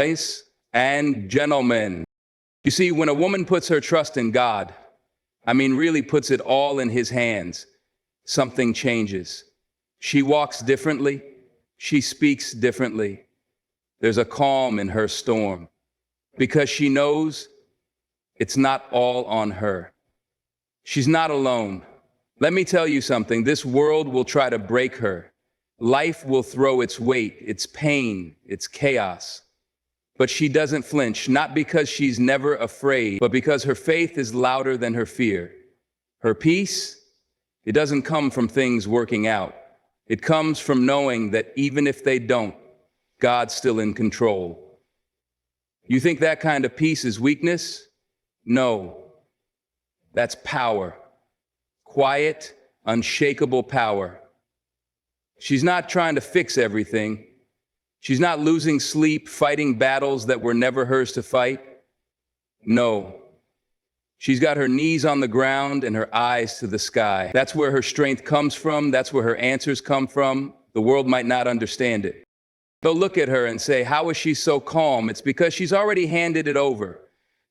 Ladies and gentlemen, you see, when a woman puts her trust in God, really puts it all in his hands, something changes. She walks differently. She speaks differently. There's a calm in her storm because she knows it's not all on her. She's not alone. Let me tell you something. This world will try to break her. Life will throw its weight, its pain, its chaos. But she doesn't flinch, not because she's never afraid, but because her faith is louder than her fear. Her peace, it doesn't come from things working out. It comes from knowing that even if they don't, God's still in control. You think that kind of peace is weakness? No, that's power. Quiet, unshakable power. She's not trying to fix everything. She's not losing sleep, fighting battles that were never hers to fight. No. She's got her knees on the ground and her eyes to the sky. That's where her strength comes from. That's where her answers come from. The world might not understand it. They'll look at her and say, how is she so calm? It's because she's already handed it over.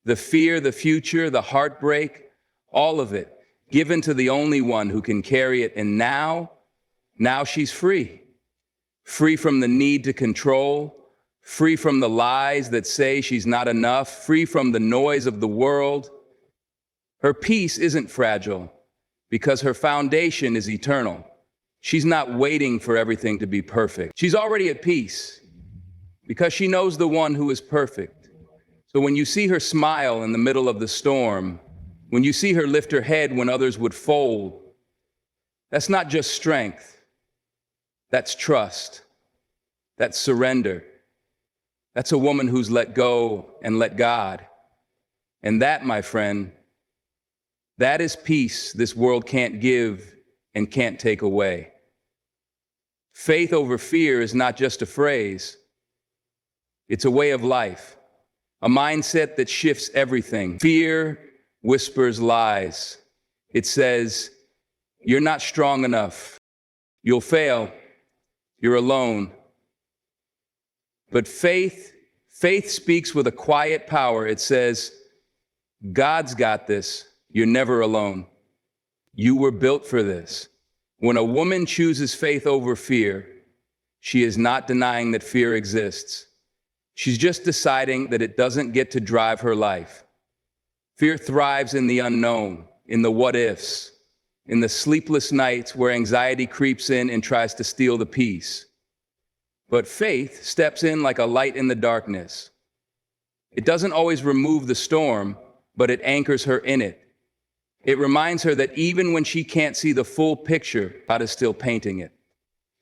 The fear, the future, the heartbreak, all of it, given to the only one who can carry it. And now she's free. Free from the need to control, free from the lies that say she's not enough, free from the noise of the world. Her peace isn't fragile because her foundation is eternal. She's not waiting for everything to be perfect. She's already at peace because she knows the one who is perfect. So when you see her smile in the middle of the storm, when you see her lift her head when others would fold, that's not just strength. That's trust. That's surrender. That's a woman who's let go and let God. And that, my friend, that is peace this world can't give and can't take away. Faith over fear is not just a phrase. It's a way of life, a mindset that shifts everything. Fear whispers lies. It says, you're not strong enough. You'll fail. You're alone. But faith speaks with a quiet power. It says, God's got this. You're never alone. You were built for this. When a woman chooses faith over fear, she is not denying that fear exists. She's just deciding that it doesn't get to drive her life. Fear thrives in the unknown, in the what ifs, in the sleepless nights where anxiety creeps in and tries to steal the peace. But faith steps in like a light in the darkness. It doesn't always remove the storm, but it anchors her in it. It reminds her that even when she can't see the full picture, God is still painting it.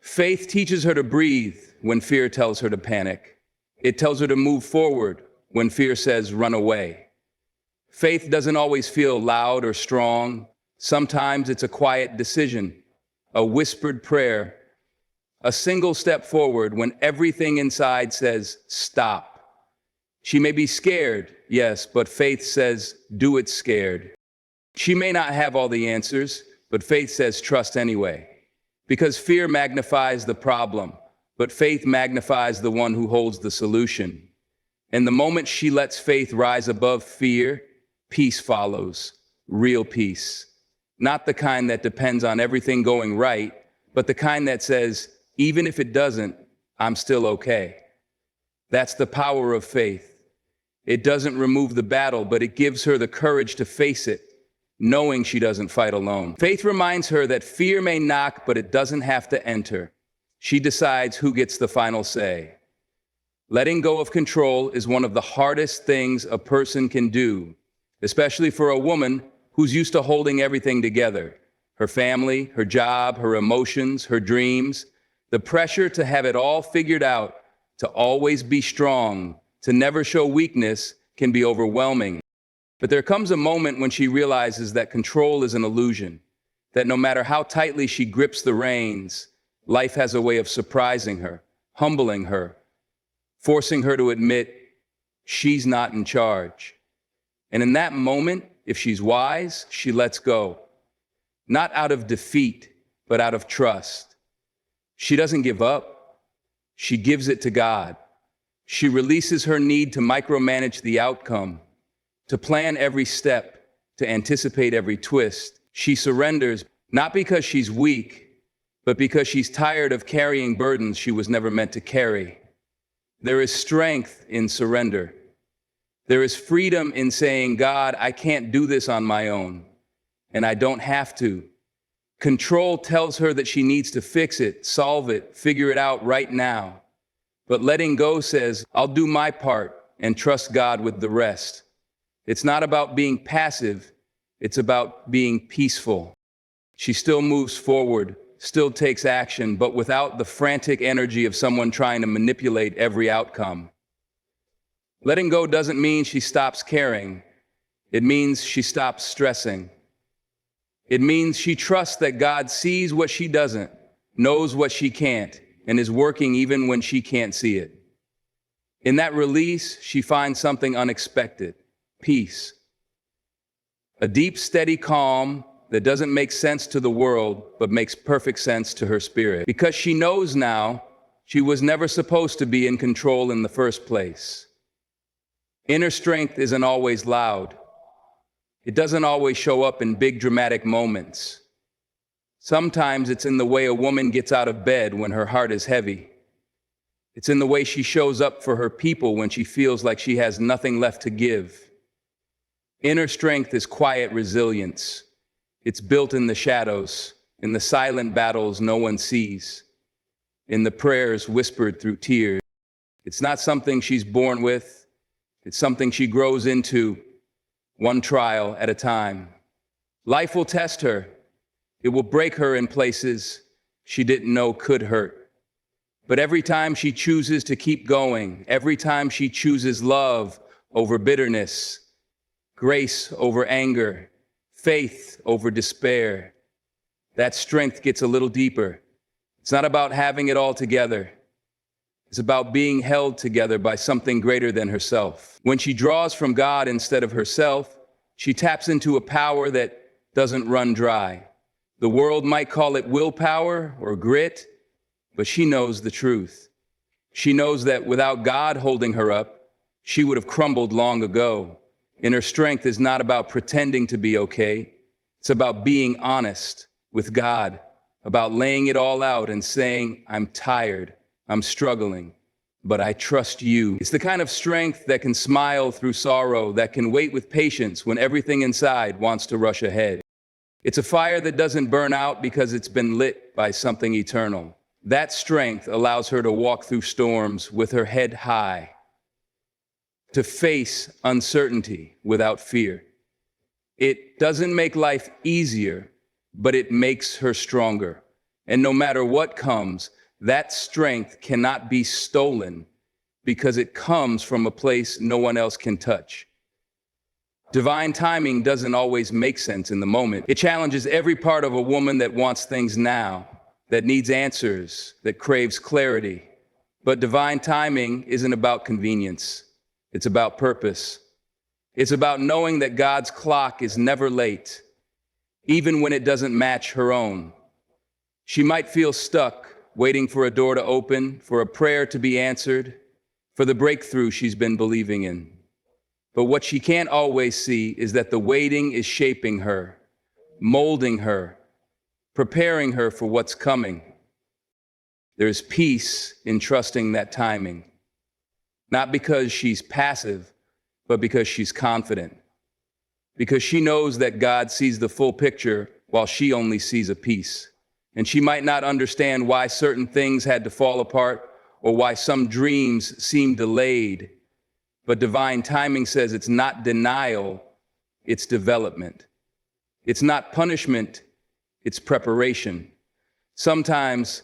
Faith teaches her to breathe when fear tells her to panic. It tells her to move forward when fear says run away. Faith doesn't always feel loud or strong. Sometimes it's a quiet decision, a whispered prayer, a single step forward when everything inside says stop. She may be scared, yes, but faith says do it scared. She may not have all the answers, but faith says trust anyway. Because fear magnifies the problem, but faith magnifies the one who holds the solution. And the moment she lets faith rise above fear, peace follows, real peace. Not the kind that depends on everything going right, but the kind that says, even if it doesn't, I'm still okay. That's the power of faith. It doesn't remove the battle, but it gives her the courage to face it, knowing she doesn't fight alone. Faith reminds her that fear may knock, but it doesn't have to enter. She decides who gets the final say. Letting go of control is one of the hardest things a person can do, especially for a woman who's used to holding everything together. Her family, her job, her emotions, her dreams. The pressure to have it all figured out, to always be strong, to never show weakness can be overwhelming. But there comes a moment when she realizes that control is an illusion, that no matter how tightly she grips the reins, life has a way of surprising her, humbling her, forcing her to admit she's not in charge. And in that moment, if she's wise, she lets go, not out of defeat, but out of trust. She doesn't give up. She gives it to God. She releases her need to micromanage the outcome, to plan every step, to anticipate every twist. She surrenders, not because she's weak, but because she's tired of carrying burdens she was never meant to carry. There is strength in surrender. There is freedom in saying, God, I can't do this on my own, and I don't have to. Control tells her that she needs to fix it, solve it, figure it out right now. But letting go says, I'll do my part and trust God with the rest. It's not about being passive, it's about being peaceful. She still moves forward, still takes action, but without the frantic energy of someone trying to manipulate every outcome. Letting go doesn't mean she stops caring. It means she stops stressing. It means she trusts that God sees what she doesn't, knows what she can't, and is working even when she can't see it. In that release, she finds something unexpected: peace. A deep, steady calm that doesn't make sense to the world, but makes perfect sense to her spirit. Because she knows now she was never supposed to be in control in the first place. Inner strength isn't always loud. It doesn't always show up in big dramatic moments. Sometimes it's in the way a woman gets out of bed when her heart is heavy. It's in the way she shows up for her people when she feels like she has nothing left to give. Inner strength is quiet resilience. It's built in the shadows, in the silent battles no one sees, in the prayers whispered through tears. It's not something she's born with. It's something she grows into, one trial at a time. Life will test her. It will break her in places she didn't know could hurt. But every time she chooses to keep going, every time she chooses love over bitterness, grace over anger, faith over despair, that strength gets a little deeper. It's not about having it all together. It's about being held together by something greater than herself. When she draws from God instead of herself, she taps into a power that doesn't run dry. The world might call it willpower or grit, but she knows the truth. She knows that without God holding her up, she would have crumbled long ago. Inner strength is not about pretending to be okay. It's about being honest with God, about laying it all out and saying, I'm tired, I'm struggling, but I trust you. It's the kind of strength that can smile through sorrow, that can wait with patience when everything inside wants to rush ahead. It's a fire that doesn't burn out because it's been lit by something eternal. That strength allows her to walk through storms with her head high, to face uncertainty without fear. It doesn't make life easier, but it makes her stronger. And no matter what comes, that strength cannot be stolen because it comes from a place no one else can touch. Divine timing doesn't always make sense in the moment. It challenges every part of a woman that wants things now, that needs answers, that craves clarity. But divine timing isn't about convenience. It's about purpose. It's about knowing that God's clock is never late, even when it doesn't match her own. She might feel stuck, waiting for a door to open, for a prayer to be answered, for the breakthrough she's been believing in. But what she can't always see is that the waiting is shaping her, molding her, preparing her for what's coming. There's peace in trusting that timing, not because she's passive, but because she's confident, because she knows that God sees the full picture while she only sees a piece. And she might not understand why certain things had to fall apart or why some dreams seem delayed. But divine timing says it's not denial, it's development. It's not punishment, it's preparation. Sometimes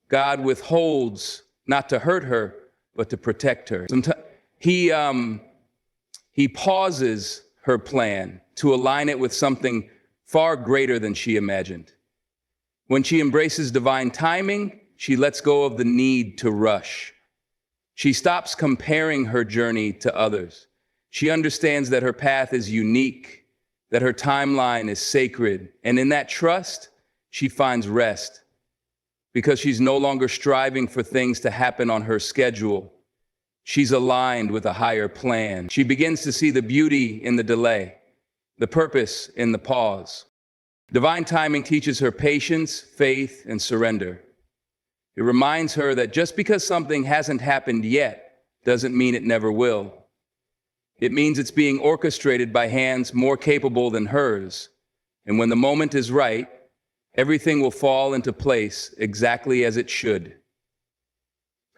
God withholds not to hurt her, but to protect her. Sometimes he pauses her plan to align it with something far greater than she imagined. When she embraces divine timing, she lets go of the need to rush. She stops comparing her journey to others. She understands that her path is unique, that her timeline is sacred, and in that trust, she finds rest. Because she's no longer striving for things to happen on her schedule. She's aligned with a higher plan. She begins to see the beauty in the delay, the purpose in the pause. Divine timing teaches her patience, faith, and surrender. It reminds her that just because something hasn't happened yet doesn't mean it never will. It means it's being orchestrated by hands more capable than hers. And when the moment is right, everything will fall into place exactly as it should.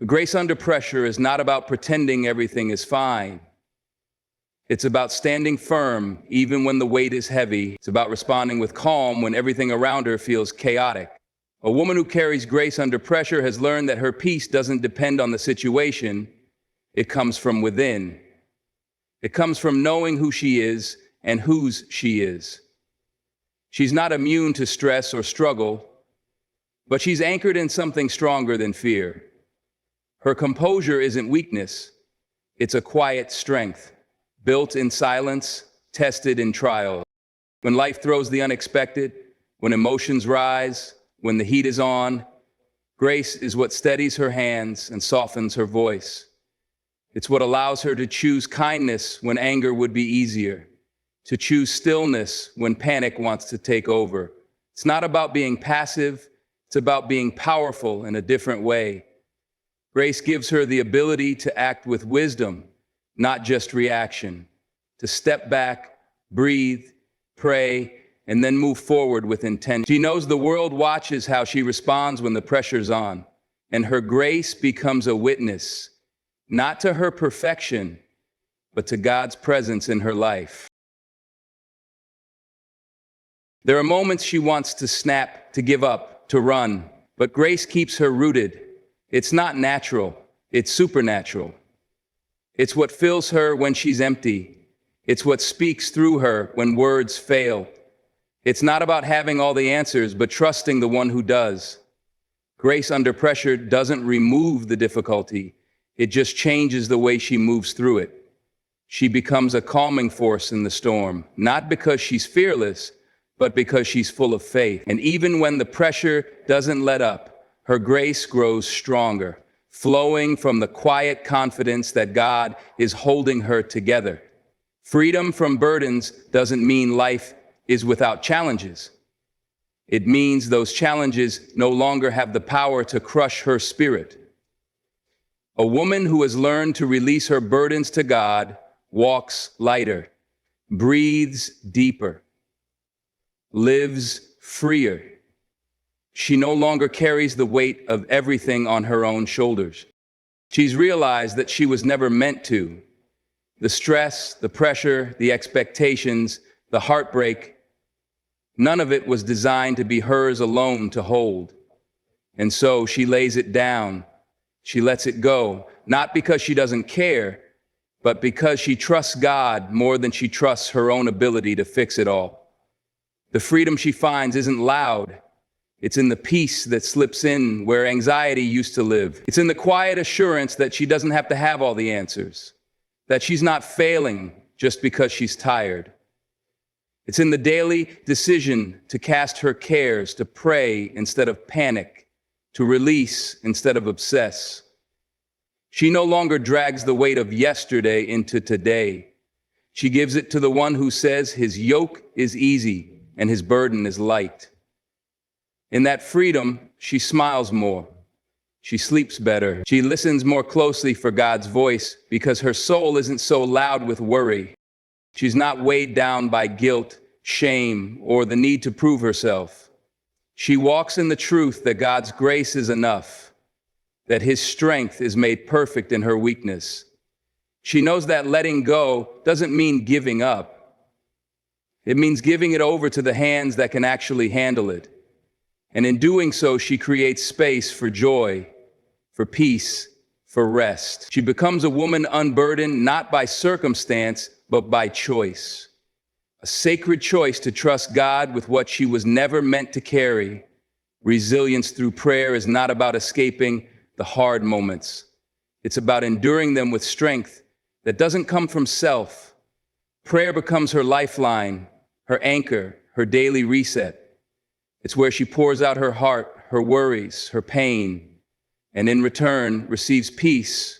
Grace under pressure is not about pretending everything is fine. It's about standing firm even when the weight is heavy. It's about responding with calm when everything around her feels chaotic. A woman who carries grace under pressure has learned that her peace doesn't depend on the situation. It comes from within. It comes from knowing who she is and whose she is. She's not immune to stress or struggle, but she's anchored in something stronger than fear. Her composure isn't weakness, it's a quiet strength, built in silence, tested in trial. When life throws the unexpected, when emotions rise, when the heat is on, grace is what steadies her hands and softens her voice. It's what allows her to choose kindness when anger would be easier, to choose stillness when panic wants to take over. It's not about being passive, it's about being powerful in a different way. Grace gives her the ability to act with wisdom, not just reaction, to step back, breathe, pray, and then move forward with intention. She knows the world watches how she responds when the pressure's on, and her grace becomes a witness, not to her perfection, but to God's presence in her life. There are moments she wants to snap, to give up, to run, but grace keeps her rooted. It's not natural, it's supernatural. It's what fills her when she's empty. It's what speaks through her when words fail. It's not about having all the answers, but trusting the one who does. Grace under pressure doesn't remove the difficulty. It just changes the way she moves through it. She becomes a calming force in the storm, not because she's fearless, but because she's full of faith. And even when the pressure doesn't let up, her grace grows stronger, flowing from the quiet confidence that God is holding her together. Freedom from burdens doesn't mean life is without challenges. It means those challenges no longer have the power to crush her spirit. A woman who has learned to release her burdens to God walks lighter, breathes deeper, lives freer. She no longer carries the weight of everything on her own shoulders. She's realized that she was never meant to. The stress, the pressure, the expectations, the heartbreak, none of it was designed to be hers alone to hold. And so she lays it down. She lets it go, not because she doesn't care, but because she trusts God more than she trusts her own ability to fix it all. The freedom she finds isn't loud. It's in the peace that slips in where anxiety used to live. It's in the quiet assurance that she doesn't have to have all the answers, that she's not failing just because she's tired. It's in the daily decision to cast her cares, to pray instead of panic, to release instead of obsess. She no longer drags the weight of yesterday into today. She gives it to the one who says his yoke is easy and his burden is light. In that freedom, she smiles more. She sleeps better. She listens more closely for God's voice because her soul isn't so loud with worry. She's not weighed down by guilt, shame, or the need to prove herself. She walks in the truth that God's grace is enough, that his strength is made perfect in her weakness. She knows that letting go doesn't mean giving up. It means giving it over to the hands that can actually handle it. And in doing so, she creates space for joy, for peace, for rest. She becomes a woman unburdened not by circumstance, but by choice. A sacred choice to trust God with what she was never meant to carry. Resilience through prayer is not about escaping the hard moments. It's about enduring them with strength that doesn't come from self. Prayer becomes her lifeline, her anchor, her daily reset. It's where she pours out her heart, her worries, her pain, and in return receives peace,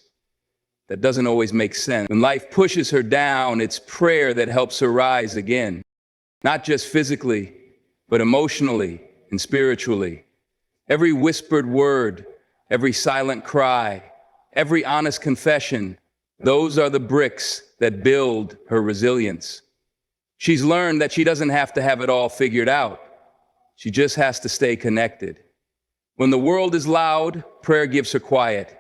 that doesn't always make sense. When life pushes her down, it's prayer that helps her rise again. Not just physically, but emotionally and spiritually. Every whispered word, every silent cry, every honest confession, those are the bricks that build her resilience. She's learned that she doesn't have to have it all figured out. She just has to stay connected. When the world is loud, prayer gives her quiet.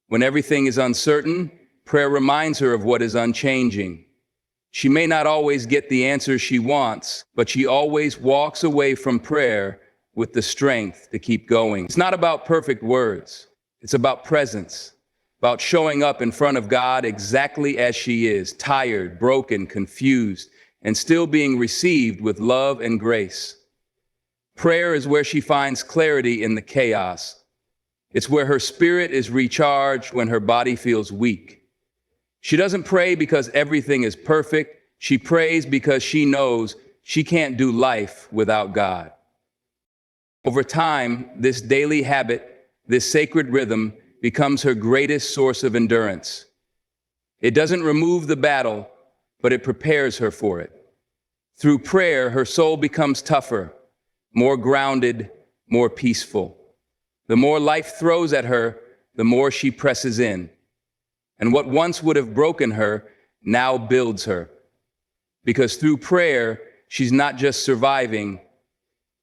When everything is uncertain, prayer reminds her of what is unchanging. She may not always get the answers she wants, but she always walks away from prayer with the strength to keep going. It's not about perfect words. It's about presence, about showing up in front of God exactly as she is, tired, broken, confused, and still being received with love and grace. Prayer is where she finds clarity in the chaos. It's where her spirit is recharged when her body feels weak. She doesn't pray because everything is perfect. She prays because she knows she can't do life without God. Over time, this daily habit, this sacred rhythm, becomes her greatest source of endurance. It doesn't remove the battle, but it prepares her for it. Through prayer, her soul becomes tougher, more grounded, more peaceful. The more life throws at her, the more she presses in. And what once would have broken her now builds her. Because through prayer, she's not just surviving,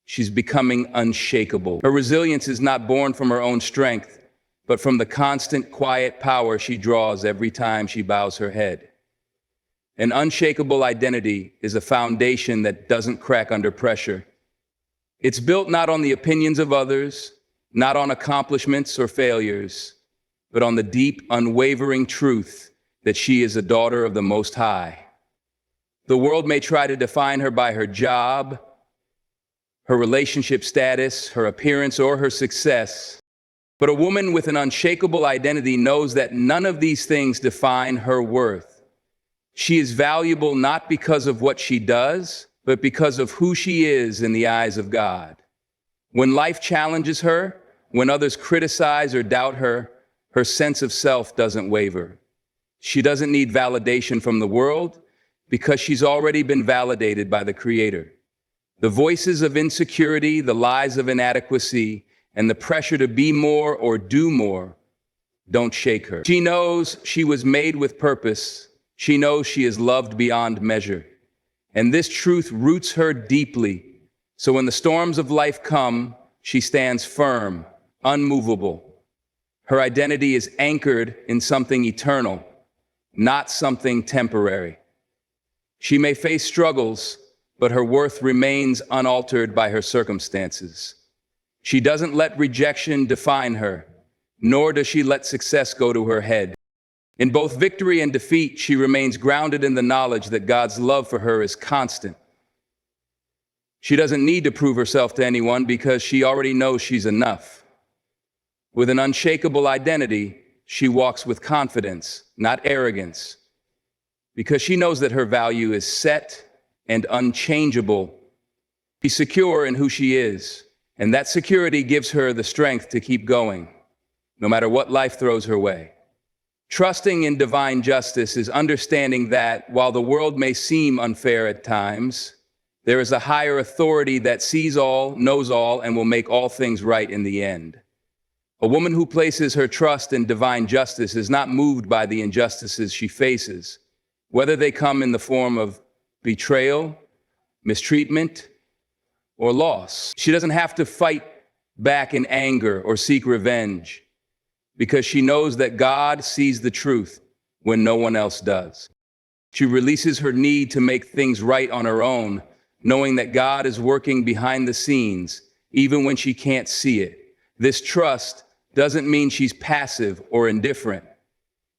she's becoming unshakable. Her resilience is not born from her own strength, but from the constant, quiet power she draws every time she bows her head. An unshakable identity is a foundation that doesn't crack under pressure. It's built not on the opinions of others, not on accomplishments or failures, but on the deep, unwavering truth that she is a daughter of the Most High. The world may try to define her by her job, her relationship status, her appearance, or her success, but a woman with an unshakable identity knows that none of these things define her worth. She is valuable not because of what she does, but because of who she is in the eyes of God. When life challenges her, when others criticize or doubt her, her sense of self doesn't waver. She doesn't need validation from the world because she's already been validated by the Creator. The voices of insecurity, the lies of inadequacy, and the pressure to be more or do more don't shake her. She knows she was made with purpose. She knows she is loved beyond measure. And this truth roots her deeply. So when the storms of life come, she stands firm, unmovable. Her identity is anchored in something eternal, not something temporary. She may face struggles, but her worth remains unaltered by her circumstances. She doesn't let rejection define her, nor does she let success go to her head. In both victory and defeat, she remains grounded in the knowledge that God's love for her is constant. She doesn't need to prove herself to anyone because she already knows she's enough. With an unshakable identity, she walks with confidence, not arrogance, because she knows that her value is set and unchangeable. She's secure in who she is, and that security gives her the strength to keep going, no matter what life throws her way. Trusting in divine justice is understanding that while the world may seem unfair at times, there is a higher authority that sees all, knows all, and will make all things right in the end. A woman who places her trust in divine justice is not moved by the injustices she faces, whether they come in the form of betrayal, mistreatment, or loss. She doesn't have to fight back in anger or seek revenge, because she knows that God sees the truth when no one else does. She releases her need to make things right on her own, knowing that God is working behind the scenes, even when she can't see it. This trust doesn't mean she's passive or indifferent.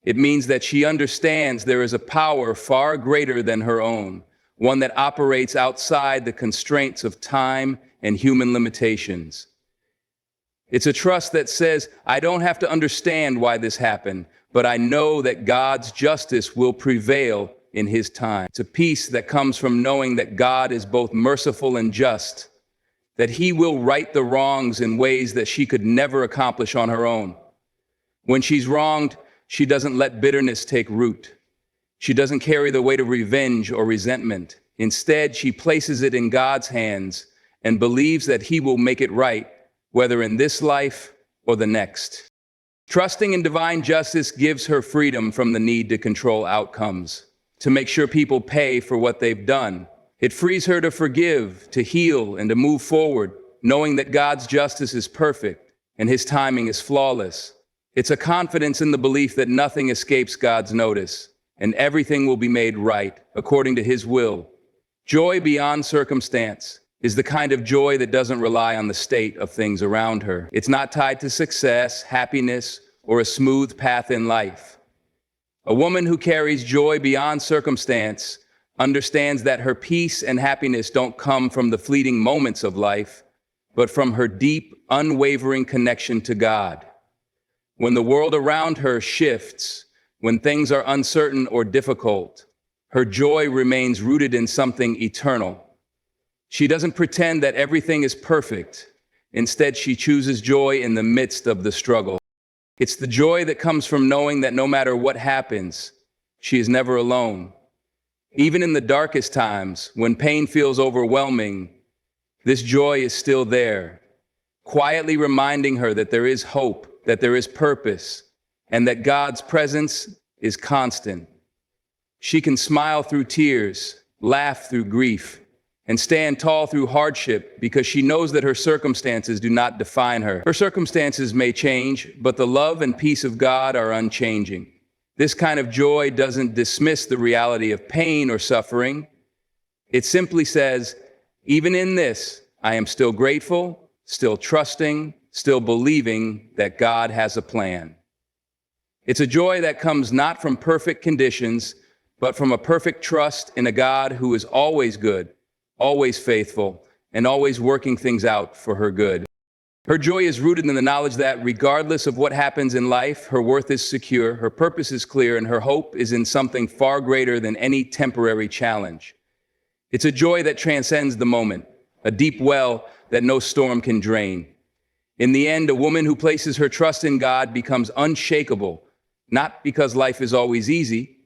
It means that she understands there is a power far greater than her own, one that operates outside the constraints of time and human limitations. It's a trust that says, I don't have to understand why this happened, but I know that God's justice will prevail in His time. It's a peace that comes from knowing that God is both merciful and just, that He will right the wrongs in ways that she could never accomplish on her own. When she's wronged, She doesn't let bitterness take root. She doesn't carry the weight of revenge or resentment. Instead, she places it in God's hands and believes that He will make it right, whether in this life or the next. Trusting in divine justice gives her freedom from the need to control outcomes, to make sure people pay for what they've done. It frees her to forgive, to heal, and to move forward, knowing that God's justice is perfect and His timing is flawless. It's a confidence in the belief that nothing escapes God's notice, and everything will be made right according to His will. Joy beyond circumstance is the kind of joy that doesn't rely on the state of things around her. It's not tied to success, happiness, or a smooth path in life. A woman who carries joy beyond circumstance understands that her peace and happiness don't come from the fleeting moments of life, but from her deep, unwavering connection to God. When the world around her shifts, when things are uncertain or difficult, her joy remains rooted in something eternal. She doesn't pretend that everything is perfect. Instead, she chooses joy in the midst of the struggle. It's the joy that comes from knowing that no matter what happens, she is never alone. Even in the darkest times, when pain feels overwhelming, this joy is still there, quietly reminding her that there is hope, that there is purpose, and that God's presence is constant. She can smile through tears, laugh through grief, and stand tall through hardship because she knows that her circumstances do not define her. Her circumstances may change, but the love and peace of God are unchanging. This kind of joy doesn't dismiss the reality of pain or suffering. It simply says, even in this, I am still grateful, still trusting, still believing that God has a plan. It's a joy that comes not from perfect conditions, but from a perfect trust in a God who is always good, always faithful, and always working things out for her good. Her joy is rooted in the knowledge that regardless of what happens in life, her worth is secure, her purpose is clear, and her hope is in something far greater than any temporary challenge. It's a joy that transcends the moment, a deep well that no storm can drain. In the end, a woman who places her trust in God becomes unshakable, not because life is always easy,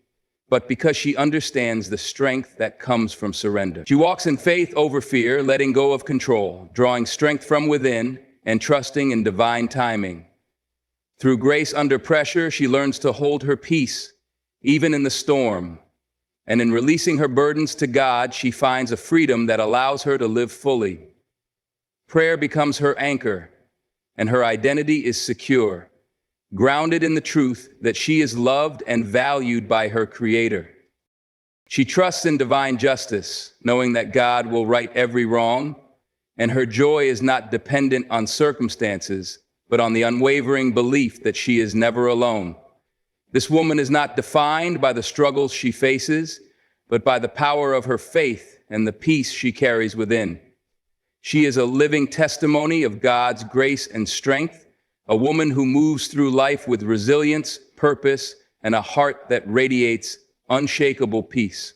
but because she understands the strength that comes from surrender. She walks in faith over fear, letting go of control, drawing strength from within, and trusting in divine timing. Through grace under pressure, she learns to hold her peace, even in the storm. And in releasing her burdens to God, she finds a freedom that allows her to live fully. Prayer becomes her anchor, and her identity is secure, grounded in the truth that she is loved and valued by her Creator. She trusts in divine justice, knowing that God will right every wrong, and her joy is not dependent on circumstances, but on the unwavering belief that she is never alone. This woman is not defined by the struggles she faces, but by the power of her faith and the peace she carries within. She is a living testimony of God's grace and strength, a woman who moves through life with resilience, purpose, and a heart that radiates unshakable peace.